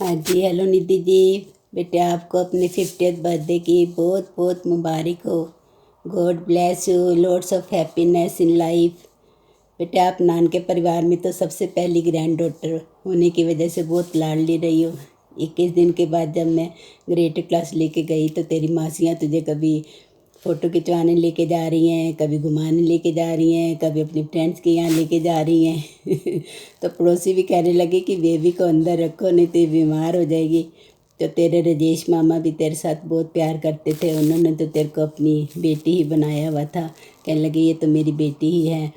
हाँ जी, हेलो निधि जी। बेटे आपको अपने 50th बर्थडे की बहुत बहुत मुबारक हो। God bless you, lots of happiness in life. बेटे आप नान के परिवार में तो सबसे पहली ग्रैंड डॉटर होने की वजह से बहुत लाडली रही हो। 21 दिन के बाद जब मैं ग्रेट क्लास लेके गई तो तेरी मासियाँ तुझे कभी फ़ोटो खिंचवाने लेके जा रही हैं, कभी घुमाने लेके जा रही हैं, कभी अपनी फ्रेंड्स के यहाँ लेके जा रही हैं तो पड़ोसी भी कहने लगे कि बेबी को अंदर रखो नहीं तो ये बीमार हो जाएगी। तो तेरे राजेश मामा भी तेरे साथ बहुत प्यार करते थे, उन्होंने तो तेरे को अपनी बेटी ही बनाया हुआ था। कहने लगे ये तो मेरी बेटी ही है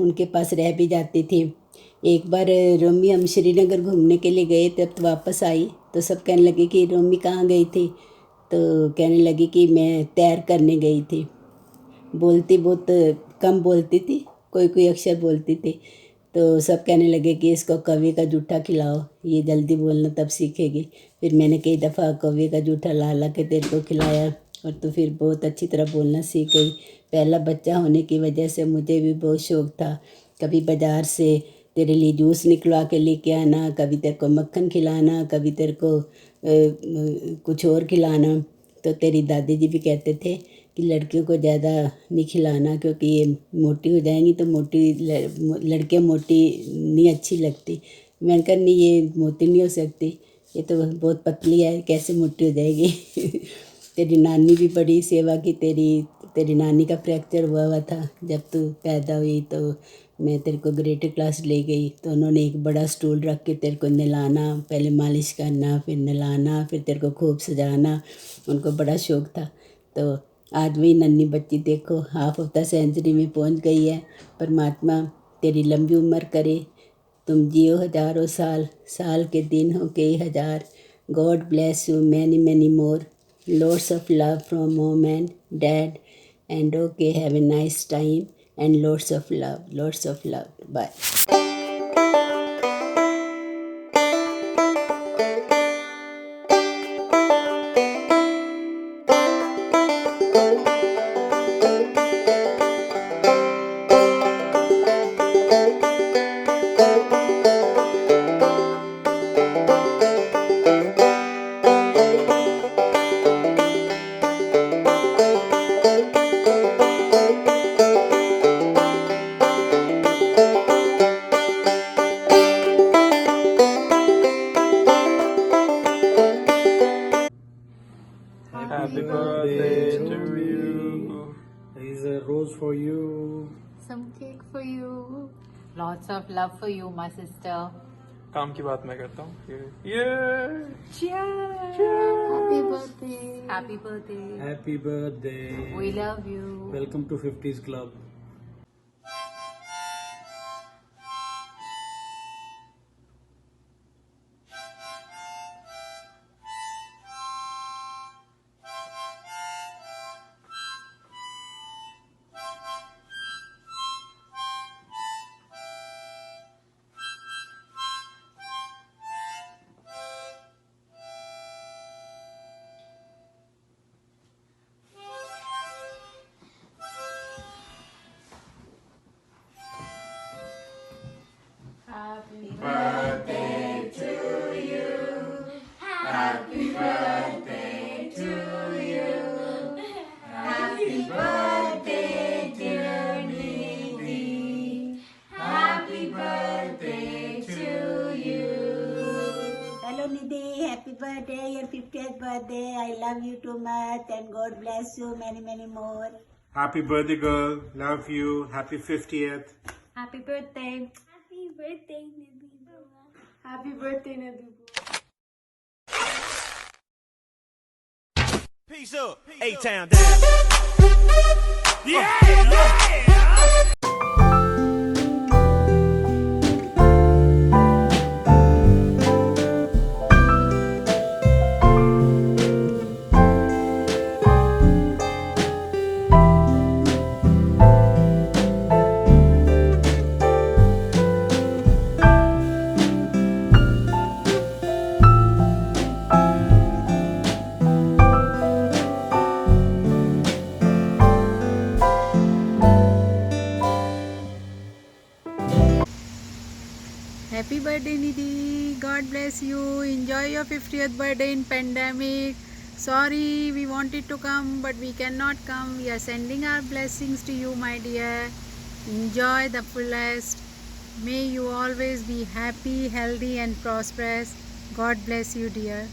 उनके पास रह भी जाती थी। एक बार रोमी हम श्रीनगर घूमने के लिए गए तब तो वापस आई तो सब कहने लगे कि रोमी कहाँ गई थी, तो कहने लगी कि मैं तैर करने गई थी। बोलती बहुत कम बोलती थी, कोई कोई अक्षर बोलती थी। तो सब कहने लगे कि इसको कौवे का जूठा खिलाओ, ये जल्दी बोलना तब सीखेगी। फिर मैंने कई दफ़ा कौवे का जूठा ला ला के तेरे को खिलाया और तो फिर बहुत अच्छी तरह बोलना सीख गई। पहला बच्चा होने की वजह से मुझे भी बहुत शौक़ था, कभी बाज़ार से तेरे लिए जूस निकलवा के लेके आना, कभी तेरे को मक्खन खिलाना, कभी तेरे को कुछ और खिलाना। तो तेरी दादी जी भी कहते थे कि लड़कियों को ज़्यादा नहीं खिलाना क्योंकि ये मोटी हो जाएंगी तो लड़कियां मोटी नहीं अच्छी लगती। मैंने कहा नहीं ये मोटी नहीं हो सकती, ये तो बहुत पतली है, कैसे मोटी हो जाएगी तेरी नानी भी बड़ी सेवा की। तेरी नानी का फ्रैक्चर हुआ हुआ था जब तू पैदा हुई, तो मैं तेरे को ग्रेट क्लास ले गई तो उन्होंने एक बड़ा स्टूल रख के तेरे को नहलाना, पहले मालिश करना, फिर नहलाना, फिर तेरे को खूब सजाना। उनको बड़ा शौक़ था। तो आज वही नन्ही बच्ची देखो हाफ ऑफ द सेंचुरी में पहुंच गई है। परमात्मा तेरी लंबी उम्र करे, तुम जियो हज़ारों साल, साल के दिन हो कई हज़ार। God bless you many many more, lots of love from mom and dad, and okay, have a nice time and lots of love. Bye. Happy birthday to you. There is a rose for you. Some cake for you. Lots of love for you, my sister. काम की बात मैं करता हूँ। ये Cheers! Happy birthday. Happy birthday. Happy birthday. We love you. Welcome to 50s Club. Happy birthday to Happy birthday to you. Happy birthday, dear Nidhi. Happy birthday to you. Hello Nidhi, happy birthday, your 50th birthday. I love you too much and God bless you many many more. Happy birthday, girl. Love you. Happy 50th. Happy birthday. Happy birthday, Nidhi. Happy birthday, Nidhi. Peace up, A-Town down. Yeah! Happy birthday, Nidhi. God bless you. Enjoy your 50th birthday in pandemic. Sorry, we wanted to come, but we cannot come. We are sending our blessings to you, my dear. Enjoy the fullest. May you always be happy, healthy, and prosperous. God bless you, dear.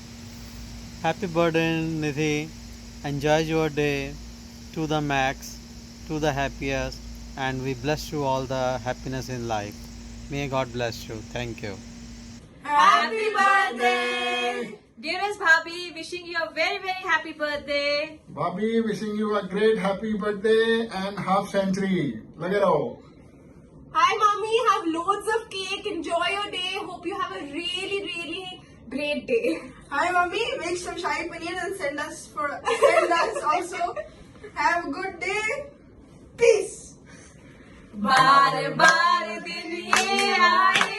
Happy birthday, Nidhi. Enjoy your day to the max, to the happiest, and we bless you all the happiness in life. May God bless you. Thank you. Happy birthday! Dearest Bhabhi, wishing you a very, very happy birthday. Bobby, wishing you a great happy birthday and half century. लगे रहो. Hi, Mommy. Have loads of cake. Enjoy your day. Hope you have a really, really great day. Hi, Mommy. Make some shahi paneer and send us also. Have a good day. Peace. बार बार दिन ये आए,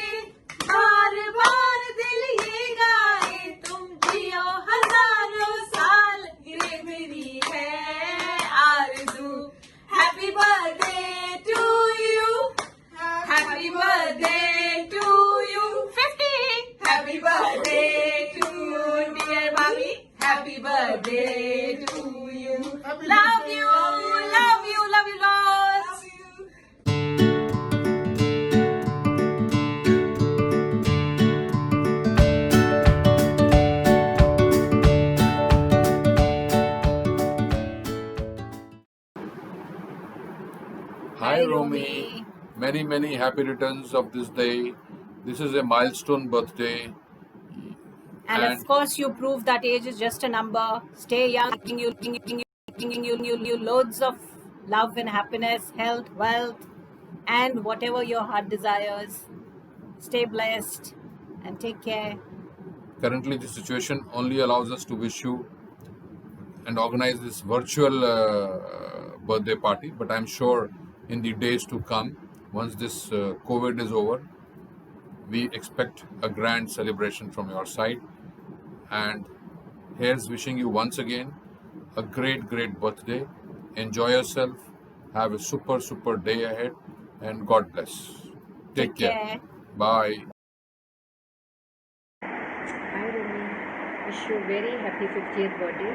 बार बार दिल ये गाए, तुम जियो हजारों साल, ये मेरी है आरज़ू. Happy birthday to you. Happy birthday to you. 50. Happy birthday to you, dear Bobby. Happy birthday to you. Love you, love you, love you lots. Hi Romy, many happy returns of this day. This is a milestone birthday. And of course, you prove that age is just a number. Stay young, giving you loads of love and happiness, health, wealth, and whatever your heart desires. Stay blessed and take care. Currently, the situation only allows us to wish you and organize this virtual birthday party. But I'm sure in the days to come, once this COVID is over, we expect a grand celebration from your side. And here's wishing you once again a great birthday. Enjoy yourself. Have a super day ahead. And God bless. Take care. Bye. Hi, Rumi. Wish you a very happy 50th birthday.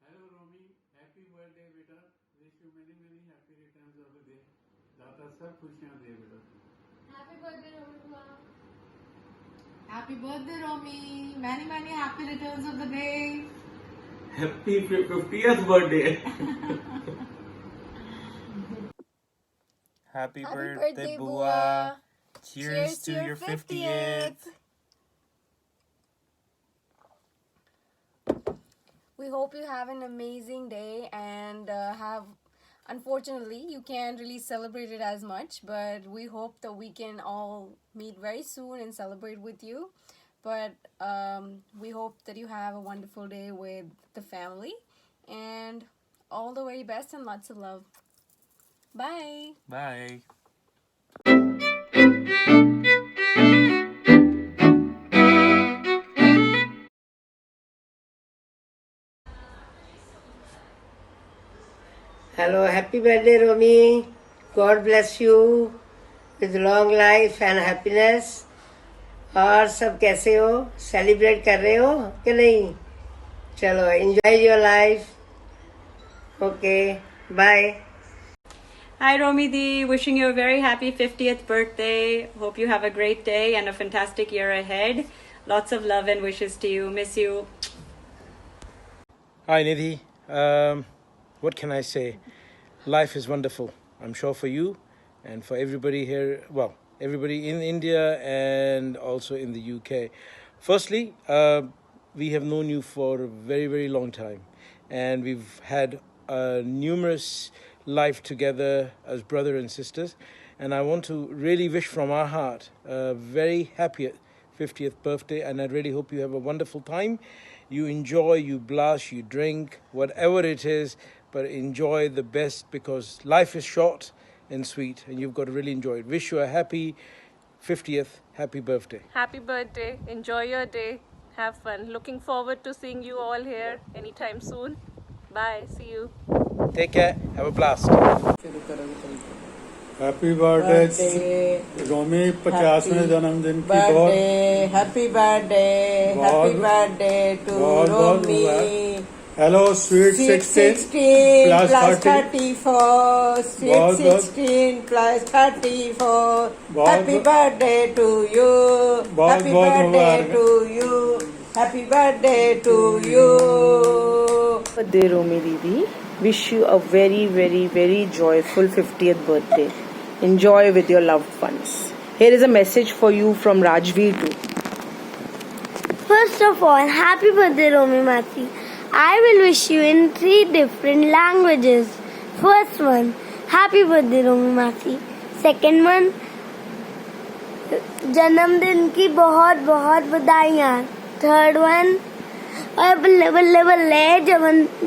Hello, Romy. Happy birthday, beta. Wish you many happy returns of the day. दाता सब खुशियाँ दे बेटा. Happy birthday, Romy. Happy birthday, Romy. Many happy returns of the day. Happy 50th birthday. Happy birthday, Bua. Cheers to your 50th. We hope you have an amazing day and unfortunately, you can't really celebrate it as much, but we hope that we can all meet very soon and celebrate with you. But we hope that you have a wonderful day with the family and all the very best and lots of love. Bye. Bye. Hello, happy birthday, Romy. God bless you with long life and happiness. और सब कैसे हो? Celebrate कर रहे हो कि नहीं? चलो, enjoy your life. Okay, bye. Hi Romy Di, wishing you a very happy 50th birthday. Hope you have a great day and a fantastic year ahead. Lots of love and wishes to you. Miss you. Hi Nidhi. What can I say? Life is wonderful. I'm sure for you and for everybody here. Well, everybody in India and also in the UK. Firstly, we have known you for a very long time, and we've had numerous life together as brother and sisters, and I want to really wish from our heart a very happy 50th birthday, and I really hope you have a wonderful time. You enjoy, you blush, you drink, whatever it is, but enjoy the best, because life is short and sweet, and you've got to really enjoy it. Wish you a happy 50th, happy birthday. Happy birthday. Enjoy your day. Have fun. Looking forward to seeing you all here anytime soon. Bye. See you. Take care. Have a blast. Happy birthday Romi 50वें जन्मदिन की बहुत happy birthday to Romi hello sweet 16 plus 34 sweet 16 plus 34 happy birthday to you happy birthday to you happy birthday to you Birthday Romi Didi. Wish you a very, very, very joyful 50th birthday. Enjoy with your loved ones. Here is a message for you from Rajveer too. First of all, happy birthday, Romi Mati. I will wish you in 3 different languages. First one, happy birthday, Romi Mati. Second one, जन्मदिन की बहुत बहुत बधाइयाँ. Third one, और बल्ले बल्ले बल्ले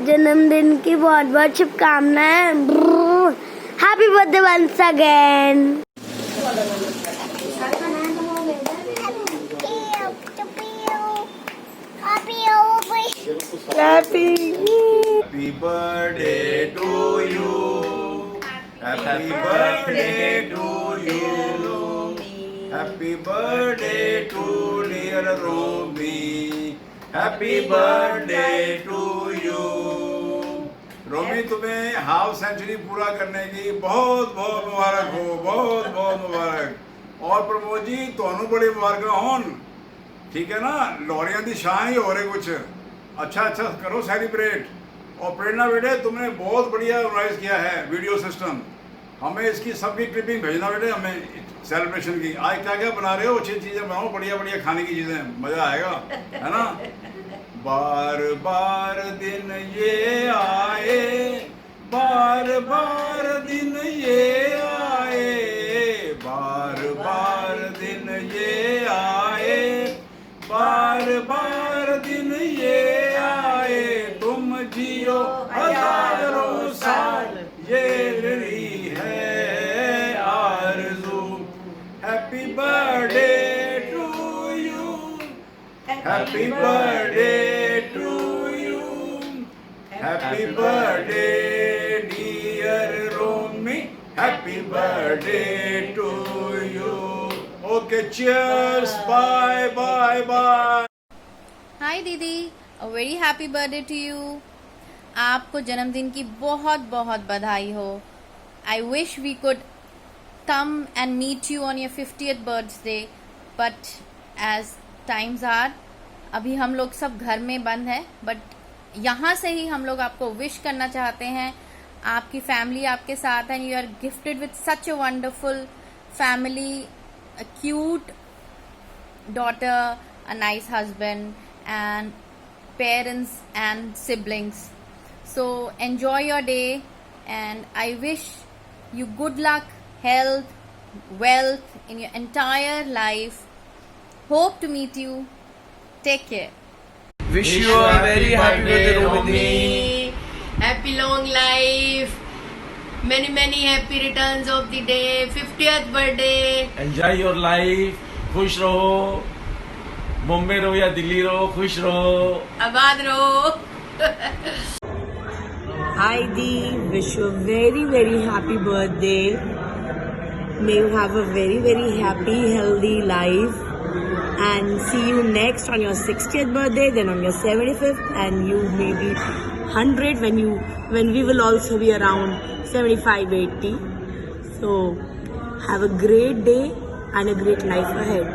जन्मदिन की बहुत बहुत शुभकामनाएं. Happy birthday once again. Happy birthday to you. Happy birthday to you. Happy birthday to dear Romi. Happy birthday to you. रोमी तुम्हें हाफ सेंचुरी पूरा करने की बहुत बहुत मुबारक हो, बहुत बहुत मुबारक. और प्रमोद जी ਤੁਹਾਨੂੰ बड़ी मुबारक होन. ठीक है ना, लॉरियां दी शान ही हो रहे कुछ अच्छा अच्छा करो सेलिब्रेट. और प्रेरणा बेटे तुमने बहुत बढ़िया ऑर्गेनाइज किया है वीडियो सिस्टम. हमें इसकी सबकी क्लिपिंग भेजना बेटे हमें सेलिब्रेशन की. आज क्या क्या बना रहे हो, अच्छी चीज़ें बनाओ, बढ़िया बढ़िया खाने की चीज़ें, मज़ा आएगा है ना. बार बार दिन ये आए, बार बार दिन ये आए, बार बार दिन ये आए, बार बार दिन ये आए. तुम जियो हजारों साल ये मेरी है आरज़ू. Happy birthday to you. Happy birthday to you. Happy birthday dear Romi. Happy birthday to you. Okay cheers. Bye bye bye. Hi दीदी, a very happy birthday to you. आपको जन्मदिन की बहुत बहुत बधाई हो. I wish we could come and meet you on your 50th birthday, but as times are अभी हम लोग सब घर में बंद है. बट यहाँ से ही हम लोग आपको विश करना चाहते हैं. आपकी फैमिली आपके साथ है. You are gifted with such a wonderful family, a cute daughter, a nice husband, and parents and siblings. So enjoy your day, and I wish you good luck, health, wealth in your entire life. Hope to meet you. Take care. Wish you a very happy birthday, Romi. Happy long life. Many happy returns of the day. 50th birthday. Enjoy your life. खुश रहो. बॉम्बे रहो या दिल्ली रहो, खुश रहो. आबाद रहो. Hi Dee, wish you a very very happy birthday. May you have a very very happy healthy life, and see you next on your 60th birthday, then on your 75th, and you may be 100 when we will also be around 75-80. So have a great day and a great life ahead.